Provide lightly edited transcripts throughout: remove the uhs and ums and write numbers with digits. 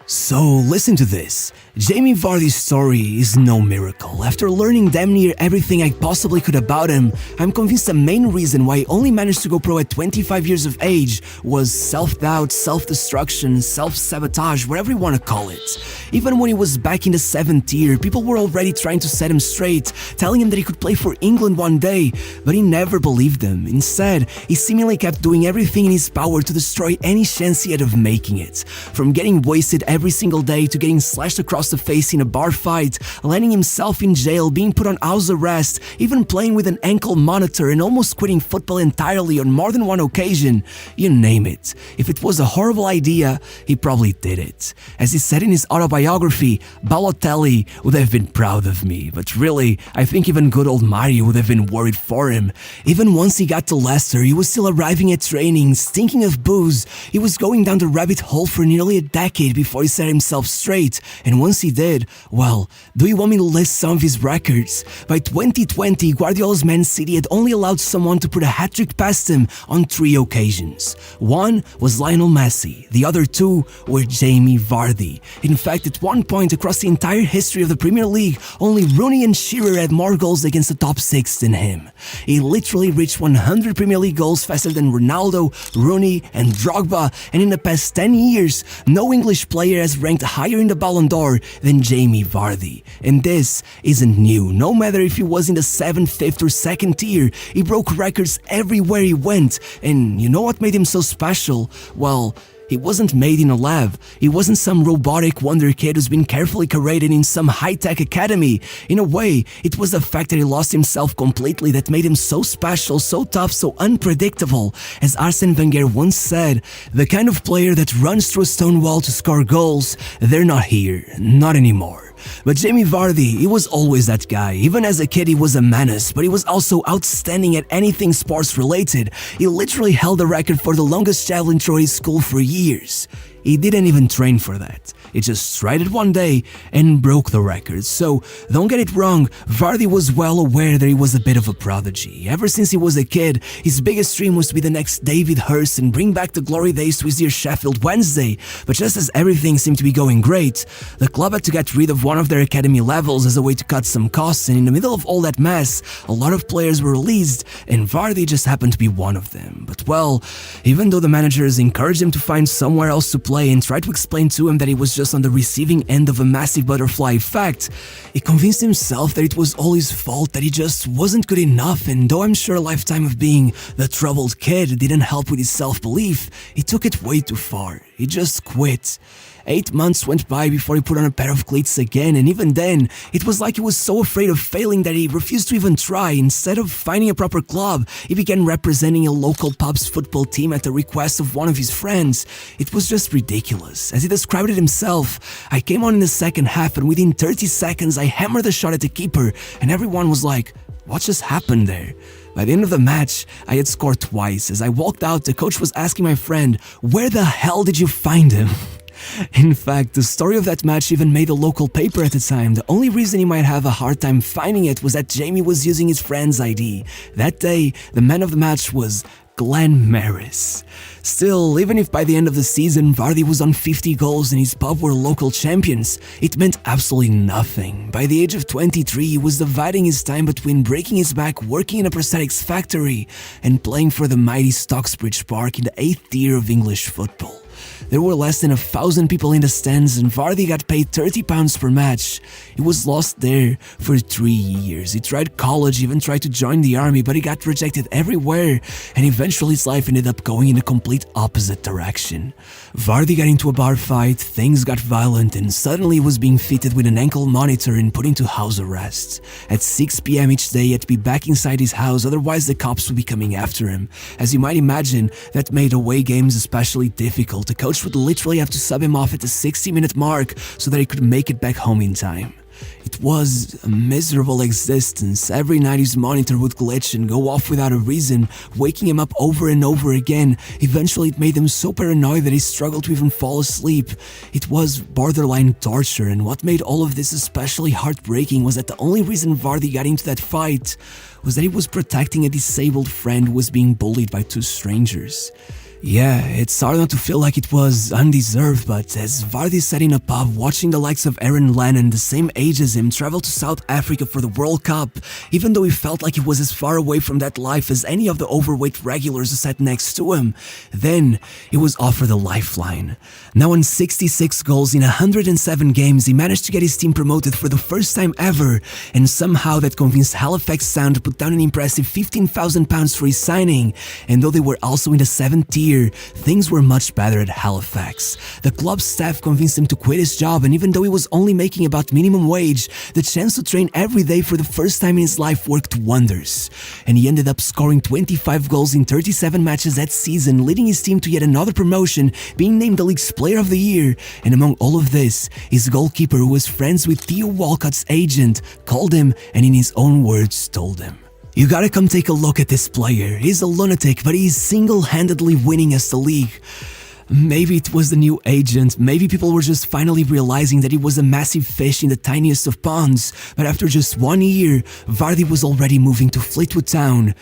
So listen to this. Jamie Vardy's story is no miracle. After learning damn near everything I possibly could about him, I'm convinced the main reason why he only managed to go pro at 25 years of age was self-doubt, self-destruction, self-sabotage, whatever you want to call it. Even when he was back in the 7th tier, people were already trying to set him straight, telling him that he could play for England one day, but he never believed them. Instead, he seemingly kept doing everything in his power to destroy any chance he had of making it. From getting wasted every single day to getting slashed across the face in a bar fight, landing himself in jail, being put on house arrest, even playing with an ankle monitor and almost quitting football entirely on more than one occasion. You name it. If it was a horrible idea, he probably did it. As he said in his autobiography, Balotelli would have been proud of me, but really, I think even good old Mario would have been worried for him. Even once he got to Leicester, he was still arriving at training, stinking of booze. He was going down the rabbit hole for nearly a decade before he set himself straight, and once he did, well, do you want me to list some of his records? By 2020, Guardiola's Man City had only allowed someone to put a hat-trick past him on 3 occasions. One was Lionel Messi, the other 2 were Jamie Vardy. In fact, at one point across the entire history of the Premier League, only Rooney and Shearer had more goals against the top 6 than him. He literally reached 100 Premier League goals faster than Ronaldo, Rooney, and Drogba, and in the past 10 years, no English player has ranked higher in the Ballon d'Or than Jamie Vardy. And this isn't new. No matter if he was in the 7th, 5th, or 2nd tier, he broke records everywhere he went. And you know what made him so special? Well, he wasn't made in a lab. He wasn't some robotic wonder kid who's been carefully curated in some high-tech academy. In a way, it was the fact that he lost himself completely that made him so special, so tough, so unpredictable. As Arsene Wenger once said, the kind of player that runs through a stone wall to score goals, they're not here, not anymore. But Jamie Vardy, he was always that guy. Even as a kid, he was a menace, but he was also outstanding at anything sports related. He literally held the record for the longest javelin throw at his school for years. He didn't even train for that. He just tried it one day and broke the record. So, don't get it wrong, Vardy was well aware that he was a bit of a prodigy. Ever since he was a kid, his biggest dream was to be the next David Hurst and bring back the glory days to his dear Sheffield Wednesday. But just as everything seemed to be going great, the club had to get rid of one of their academy levels as a way to cut some costs, and in the middle of all that mess, a lot of players were released, and Vardy just happened to be one of them. But well, even though the managers encouraged him to find somewhere else to play and tried to explain to him that he was just on the receiving end of a massive butterfly effect, he convinced himself that it was all his fault, that he just wasn't good enough, and though I'm sure a lifetime of being the troubled kid didn't help with his self-belief, he took it way too far. He just quit. 8 months went by before he put on a pair of cleats again, and even then, it was like he was so afraid of failing that he refused to even try. Instead of finding a proper club, he began representing a local pub's football team at the request of one of his friends. It was just ridiculous. As he described it himself, I came on in the second half, and within 30 seconds, I hammered a shot at the keeper, and everyone was like, what just happened there? By the end of the match, I had scored twice. As I walked out, the coach was asking my friend, where the hell did you find him? In fact, the story of that match even made a local paper at the time. The only reason he might have a hard time finding it was that Jamie was using his friend's ID. That day, the man of the match was Glenn Maris. Still, even if by the end of the season Vardy was on 50 goals and his pub were local champions, it meant absolutely nothing. By the age of 23, he was dividing his time between breaking his back working in a prosthetics factory and playing for the mighty Stocksbridge Park in the 8th tier of English football. There were less than 1,000 people in the stands, and Vardy got paid £30 per match. He was lost there for 3 years. He tried college, even tried to join the army, but he got rejected everywhere, and eventually his life ended up going in a complete opposite direction. Vardy got into a bar fight, things got violent, and suddenly he was being fitted with an ankle monitor and put into house arrest. At 6 p.m. each day, he had to be back inside his house, otherwise the cops would be coming after him. As you might imagine, that made away games especially difficult. The coach would literally have to sub him off at the 60-minute mark so that he could make it back home in time. It was a miserable existence. Every night his monitor would glitch and go off without a reason, waking him up over and over again. Eventually it made him so paranoid that he struggled to even fall asleep. It was borderline torture, and what made all of this especially heartbreaking was that the only reason Vardy got into that fight was that he was protecting a disabled friend who was being bullied by 2 strangers. Yeah, it's hard not to feel like it was undeserved, but as Vardy sat in a pub watching the likes of Aaron Lennon, the same age as him, travel to South Africa for the World Cup, even though he felt like he was as far away from that life as any of the overweight regulars who sat next to him, then he was offered a lifeline. Now on 66 goals in 107 games, he managed to get his team promoted for the first time ever, and somehow that convinced Halifax Town to put down an impressive £15,000 for his signing, and though they were also in the 7th tier, things were much better at Halifax. The club's staff convinced him to quit his job, and even though he was only making about minimum wage, the chance to train every day for the first time in his life worked wonders. And he ended up scoring 25 goals in 37 matches that season, leading his team to yet another promotion, being named the league's Player of the Year. And among all of this, his goalkeeper, who was friends with Theo Walcott's agent, called him and in his own words told him, "You gotta come take a look at this player. He's a lunatic, but he's single-handedly winning us the league." Maybe it was the new agent, maybe people were just finally realizing that he was a massive fish in the tiniest of ponds, but after just 1 year, Vardy was already moving to Fleetwood Town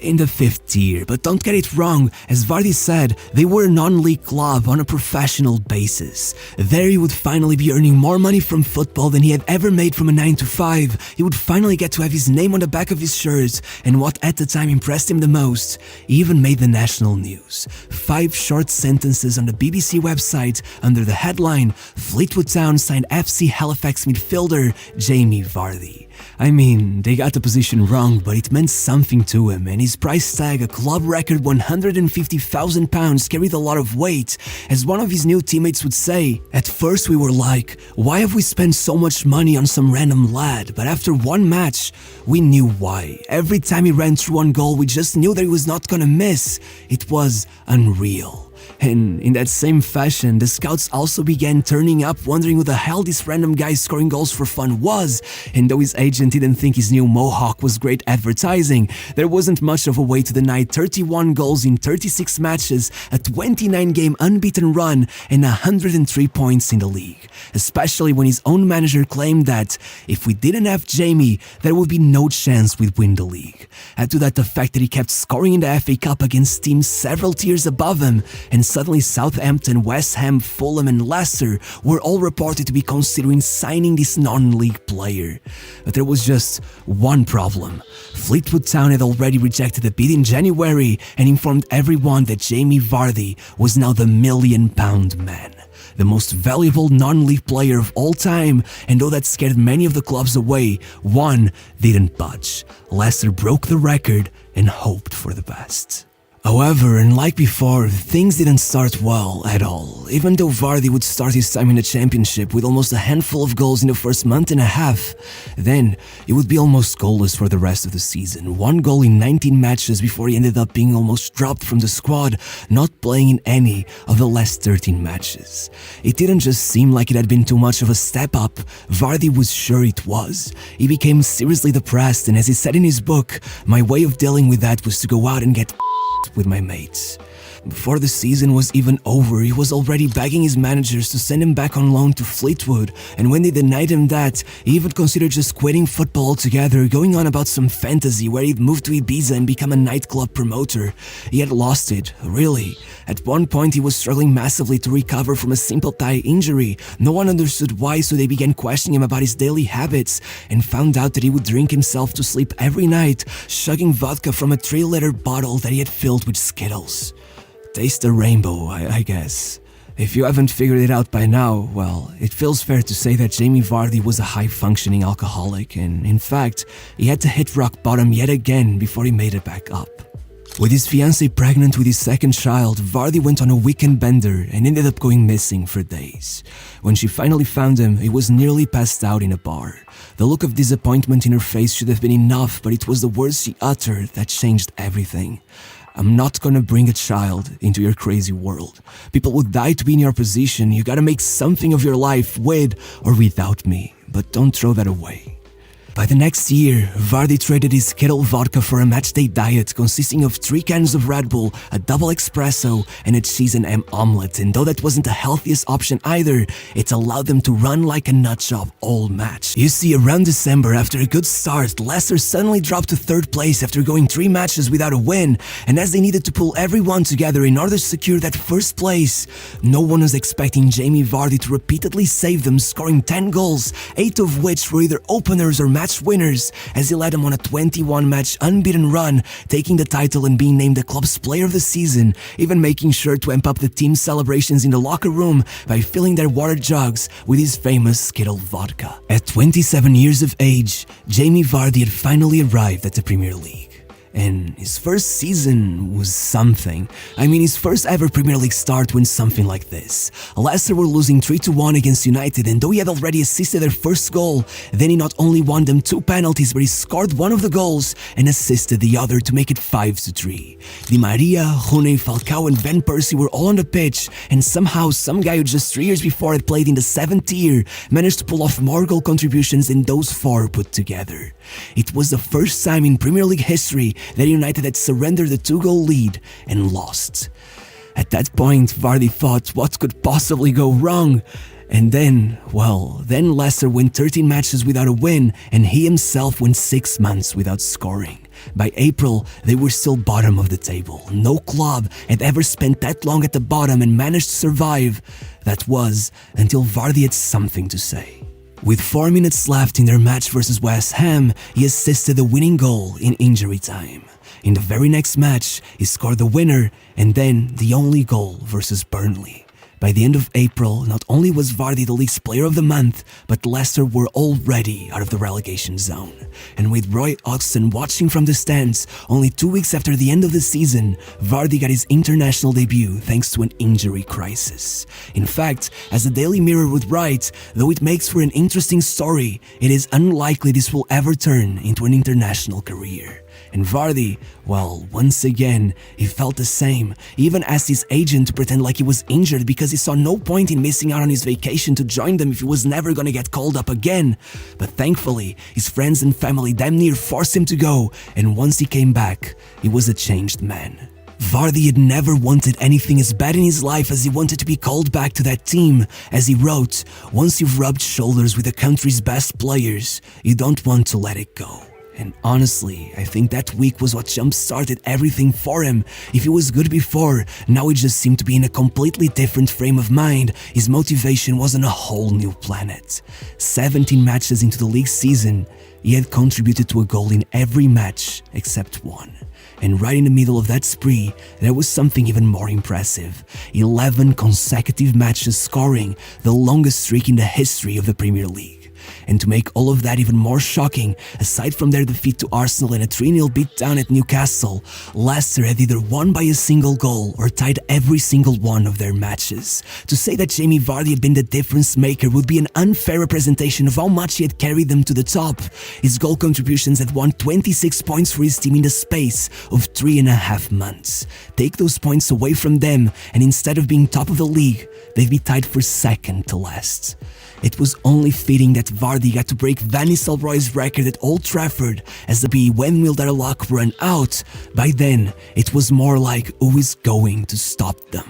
in the 5th tier. But don't get it wrong, as Vardy said, they were a non-league club on a professional basis. There he would finally be earning more money from football than he had ever made from a 9 to 5. He would finally get to have his name on the back of his shirt, and what at the time impressed him the most, he even made the national news. 5 short sentences on the BBC website under the headline, "Fleetwood Town signed FC Halifax midfielder Jamie Vardy." I mean, they got the position wrong, but it meant something to him, and his price tag, a club record £150,000, carried a lot of weight. As one of his new teammates would say, "At first we were like, why have we spent so much money on some random lad? But after one match, we knew why. Every time he ran through one goal, we just knew that he was not gonna miss. It was unreal." And in that same fashion, the scouts also began turning up, wondering who the hell this random guy scoring goals for fun was. And though his agent didn't think his new mohawk was great advertising, there wasn't much of a way to deny 31 goals in 36 matches, a 29-game unbeaten run, and 103 points in the league. Especially when his own manager claimed that if we didn't have Jamie, there would be no chance we'd win the league. Add to that the fact that he kept scoring in the FA Cup against teams several tiers above him, and suddenly Southampton, West Ham, Fulham and Leicester were all reported to be considering signing this non-league player. But there was just one problem. Fleetwood Town had already rejected the bid in January and informed everyone that Jamie Vardy was now the £1 million man, the most valuable non-league player of all time. And though that scared many of the clubs away, one didn't budge. Leicester broke the record and hoped for the best. However, unlike before, things didn't start well at all. Even though Vardy would start his time in the championship with almost a handful of goals in the first month and a half, then he would be almost goalless for the rest of the season. 1 goal in 19 matches before he ended up being almost dropped from the squad, not playing in any of the last 13 matches. It didn't just seem like it had been too much of a step up, Vardy was sure it was. He became seriously depressed, and as he said in his book, "My way of dealing with that was to go out and get with my mates." Before the season was even over, he was already begging his managers to send him back on loan to Fleetwood, and when they denied him that, he even considered just quitting football altogether, going on about some fantasy where he'd move to Ibiza and become a nightclub promoter. He had lost it, really. At one point, he was struggling massively to recover from a simple thigh injury. No one understood why, so they began questioning him about his daily habits and found out that he would drink himself to sleep every night, chugging vodka from a 3-liter bottle that he had filled with Skittles. Taste the rainbow, I guess. If you haven't figured it out by now, well, it feels fair to say that Jamie Vardy was a high-functioning alcoholic, and in fact, he had to hit rock bottom yet again before he made it back up. With his fiancée pregnant with his second child, Vardy went on a weekend bender and ended up going missing for days. When she finally found him, he was nearly passed out in a bar. The look of disappointment in her face should have been enough, but it was the words she uttered that changed everything. "I'm not gonna bring a child into your crazy world. People would die to be in your position. You gotta make something of your life with or without me, but don't throw that away." By the next year, Vardy traded his Skittles vodka for a matchday diet consisting of 3 cans of Red Bull, a double espresso, and a cheese and ham omelette, and though that wasn't the healthiest option either, it allowed them to run like a nutjob all match. You see, around December, after a good start, Leicester suddenly dropped to 3rd place after going 3 matches without a win, and as they needed to pull everyone together in order to secure that 1st place, no one was expecting Jamie Vardy to repeatedly save them, scoring 10 goals, 8 of which were either openers or match winners, as he led them on a 21-match unbeaten run, taking the title and being named the club's player of the season, even making sure to amp up the team's celebrations in the locker room by filling their water jugs with his famous Skittles vodka. At 27 years of age, Jamie Vardy had finally arrived at the Premier League. And his first season was something. I mean, his first ever Premier League start went something like this. Leicester were losing 3-1 against United, and though he had already assisted their first goal, then he not only won them 2 penalties, but he scored one of the goals and assisted the other to make it 5-3. Di Maria, Rooney, Falcao and Van Persie were all on the pitch, and somehow some guy who just 3 years before had played in the 7th tier managed to pull off more goal contributions than those 4 put together. It was the first time in Premier League history that United had surrendered a 2-goal lead and lost. At that point, Vardy thought what could possibly go wrong. And then Leicester went 13 matches without a win, and he himself went 6 months without scoring. By April, they were still bottom of the table. No club had ever spent that long at the bottom and managed to survive. That was until Vardy had something to say. With 4 minutes left in their match versus West Ham, he assisted the winning goal in injury time. In the very next match, he scored the winner and then the only goal versus Burnley. By the end of April, not only was Vardy the league's player of the month, but Leicester were already out of the relegation zone. And with Roy Hodgson watching from the stands, only 2 weeks after the end of the season, Vardy got his international debut thanks to an injury crisis. In fact, as the Daily Mirror would write, though it makes for an interesting story, it is unlikely this will ever turn into an international career. And Vardy, well, once again, he felt the same. He even asked his agent to pretend like he was injured because he saw no point in missing out on his vacation to join them if he was never gonna get called up again. But thankfully, his friends and family damn near forced him to go, and once he came back, he was a changed man. Vardy had never wanted anything as bad in his life as he wanted to be called back to that team. As he wrote, "Once you've rubbed shoulders with the country's best players, you don't want to let it go." And honestly, I think that week was what jump-started everything for him. If he was good before, now he just seemed to be in a completely different frame of mind. His motivation was on a whole new planet. 17 matches into the league season, he had contributed to a goal in every match except one. And right in the middle of that spree, there was something even more impressive. 11 consecutive matches scoring, the longest streak in the history of the Premier League. And to make all of that even more shocking, aside from their defeat to Arsenal and a 3-0 beatdown at Newcastle, Leicester had either won by a single goal or tied every single one of their matches. To say that Jamie Vardy had been the difference maker would be an unfair representation of how much he had carried them to the top. His goal contributions had won 26 points for his team in the space of 3.5 months. Take those points away from them, and instead of being top of the league, they'd be tied for second to last. It was only fitting that Vardy got to break Van Nistelrooy's record at Old Trafford, as the be when will their luck run out. By then, it was more like who is going to stop them.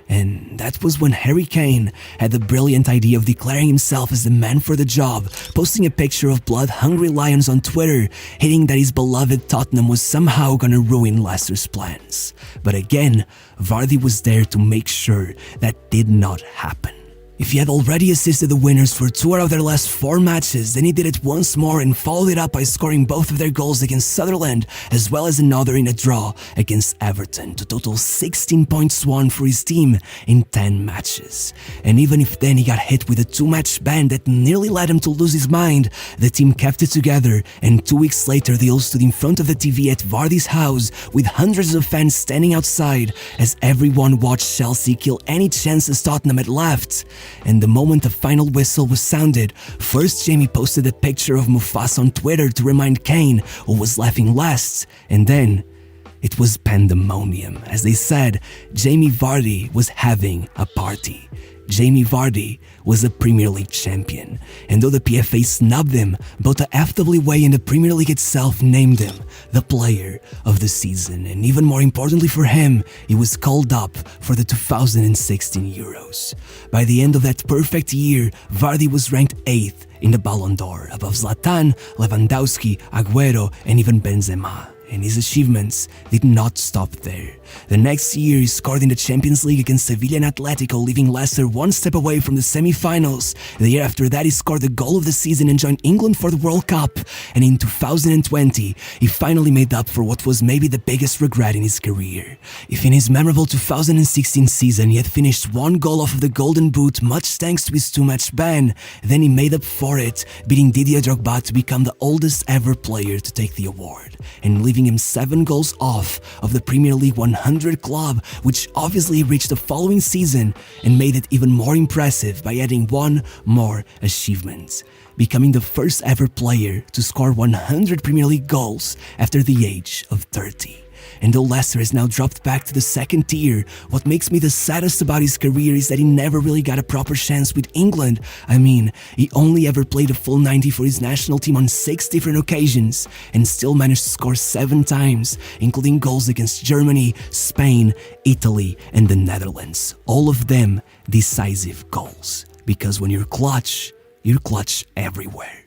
And that was when Harry Kane had the brilliant idea of declaring himself as the man for the job, posting a picture of blood-hungry lions on Twitter, hinting that his beloved Tottenham was somehow gonna ruin Leicester's plans. But again, Vardy was there to make sure that did not happen. If he had already assisted the winners for 2 out of their last 4 matches, then he did it once more and followed it up by scoring both of their goals against Sunderland, as well as another in a draw against Everton, to total 16 points won for his team in 10 matches. And even if then he got hit with a 2-match ban that nearly led him to lose his mind, the team kept it together, and 2 weeks later they all stood in front of the TV at Vardy's house with hundreds of fans standing outside as everyone watched Chelsea kill any chances Tottenham had left. And the moment the final whistle was sounded, first Jamie posted a picture of Mufasa on Twitter to remind Kane, who was laughing last, and then it was pandemonium. As they said, Jamie Vardy was having a party. Jamie Vardy was a Premier League champion, and though the PFA snubbed him, both the FWA and the Premier League itself named him the player of the season, and even more importantly for him, he was called up for the 2016 Euros. By the end of that perfect year, Vardy was ranked 8th in the Ballon d'Or, above Zlatan, Lewandowski, Aguero, and even Benzema. And his achievements did not stop there. The next year, he scored in the Champions League against Sevilla and Atletico, leaving Leicester one step away from the semi-finals. The year after that, he scored the goal of the season and joined England for the World Cup. And in 2020, he finally made up for what was maybe the biggest regret in his career. If in his memorable 2016 season he had finished one goal off of the Golden Boot, much thanks to his 2-match ban, then he made up for it, beating Didier Drogba to become the oldest ever player to take the award, and leaving him 7 goals off of the Premier League 100 club, which obviously reached the following season and made it even more impressive by adding one more achievement, becoming the first ever player to score 100 Premier League goals after the age of 30. And though Leicester has now dropped back to the second tier, what makes me the saddest about his career is that he never really got a proper chance with England. I mean, he only ever played a full 90 for his national team on 6 different occasions, and still managed to score 7 times, including goals against Germany, Spain, Italy, and the Netherlands. All of them decisive goals. Because when you're clutch everywhere.